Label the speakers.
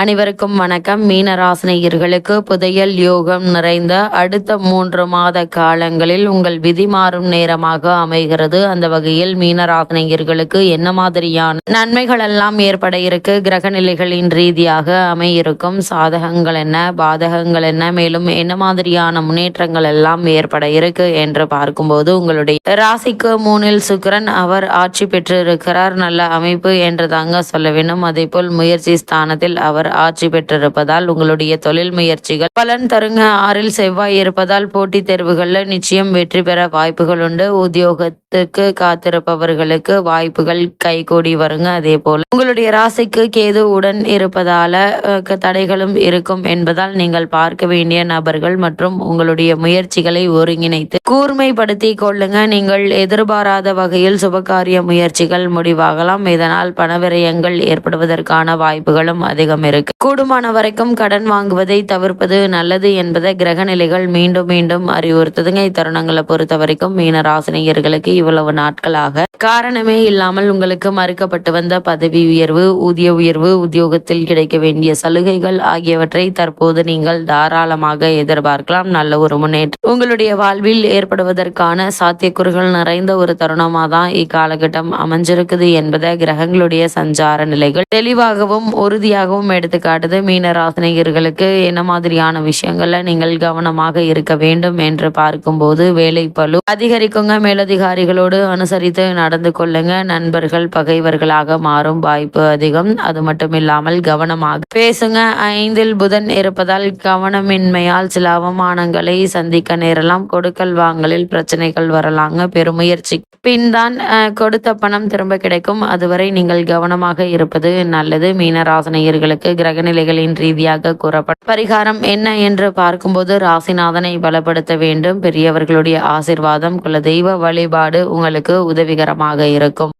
Speaker 1: அனைவருக்கும் வணக்கம். மீனராசினியர்களுக்கு புதையல் யோகம் நிறைந்த அடுத்த 3 மாத காலங்களில் உங்கள் விதி மாறும் நேரமாக அமைகிறது. அந்த வகையில் மீனராசினியர்களுக்கு என்ன மாதிரியான நன்மைகள் எல்லாம் ஏற்பட இருக்கு, கிரக நிலைகளின் ரீதியாக அமையிருக்கும் சாதகங்கள் என்ன, பாதகங்கள் என்ன, மேலும் என்ன மாதிரியான முன்னேற்றங்கள் எல்லாம் ஏற்பட இருக்கு என்று பார்க்கும்போது, உங்களுடைய ராசிக்கு 3ல் சுக்கிரன் அவர் ஆட்சி பெற்று இருக்கிறார். நல்ல அமைப்பு என்று தாங்க சொல்ல வேண்டும். அதே போல் முயற்சி ஸ்தானத்தில் அவர் ஆட்சி பெற்றிருப்பதால் உங்களுடைய தொழில் முயற்சிகள் பலன் தருங்க. 6ல் செவ்வாய் இருப்பதால் போட்டித் தேர்வுகளில் நிச்சயம் வெற்றி பெற வாய்ப்புகள் உண்டு. உத்தியோகத்துக்கு காத்திருப்பவர்களுக்கு வாய்ப்புகள் கைகூடி வருங்க. அதே போல உங்களுடைய ராசிக்கு கேது உடன் இருப்பதால தடைகளும் இருக்கும் என்பதால் நீங்கள் பார்க்க வேண்டிய நபர்கள் மற்றும் உங்களுடைய முயற்சிகளை ஒருங்கிணைத்து கூர்மைப்படுத்தி கொள்ளுங்க. நீங்கள் எதிர்பாராத வகையில் சுபகாரிய முயற்சிகள் முடிவாகலாம். இதனால் பணவிரயங்கள் ஏற்படுவதற்கான வாய்ப்புகளும் அதிகம் இருக்கு. கூடுமான வரைக்கும் கடன் வாங்குவதை தவிர்ப்பது நல்லது என்பதை கிரக நிலைகள் மீண்டும் மீண்டும் அறிவுறுத்துதுங்க. இத்தருணங்களை பொறுத்த வரைக்கும் மீனராசினியர்களுக்கு இவ்வளவு நாட்களாக காரணமே இல்லாமல் உங்களுக்கு மறுக்கப்பட்டு வந்த பதவி உயர்வு, ஊதிய உயர்வு, உத்தியோகத்தில் கிடைக்க வேண்டிய சலுகைகள் ஆகியவற்றை தற்போது நீங்கள் தாராளமாக எதிர்பார்க்கலாம். நல்ல ஒரு முன்னேற்றம் உங்களுடைய வாழ்வில் ஏற்படுவதற்கான சாத்தியக்கூறுகள் நிறைந்த ஒரு தருணமாக தான் இக்காலகட்டம் அமைஞ்சிருக்குது என்பதை கிரகங்களுடைய சஞ்சார நிலைகள் தெளிவாகவும் உறுதியாகவும் எடுத்துக்காட்டுது. மீனராசினியர்களுக்கு என்ன மாதிரியான விஷயங்கள்ல நீங்கள் கவனமாக இருக்க வேண்டும் என்று பார்க்கும்போது, வேலை பளு அதிகரிக்குங்க. மேலதிகாரிகளோடு அனுசரித்து நடந்து கொள்ளுங்க. நண்பர்கள் பகைவர்களாக மாறும் வாய்ப்பு அதிகம். அது மட்டும் இல்லாமல் கவனமாக பேசுங்க. 5ல் புதன் இருப்பதால் கவனமின்மையால் சில அவமானங்களை சந்திக்க நேரலாம். கொடுக்கல் வாங்கலில் பிரச்சனைகள் வரலாங்க. பெருமுயற்சி பின் தான் கொடுத்த பணம் திரும்ப கிடைக்கும். அதுவரை நீங்கள் கவனமாக இருப்பது நல்லது. மீனராசினியர்களுக்கு கிரகநிலைகளின் ரீதியாக கூறப்பட்ட பரிகாரம் என்ன என்று பார்க்கும்போது, ராசிநாதனை பலப்படுத்த வேண்டும். பெரியவர்களுடைய ஆசிர்வாதம், குலதெய்வ வழிபாடு உங்களுக்கு உதவிகரமாக இருக்கும்.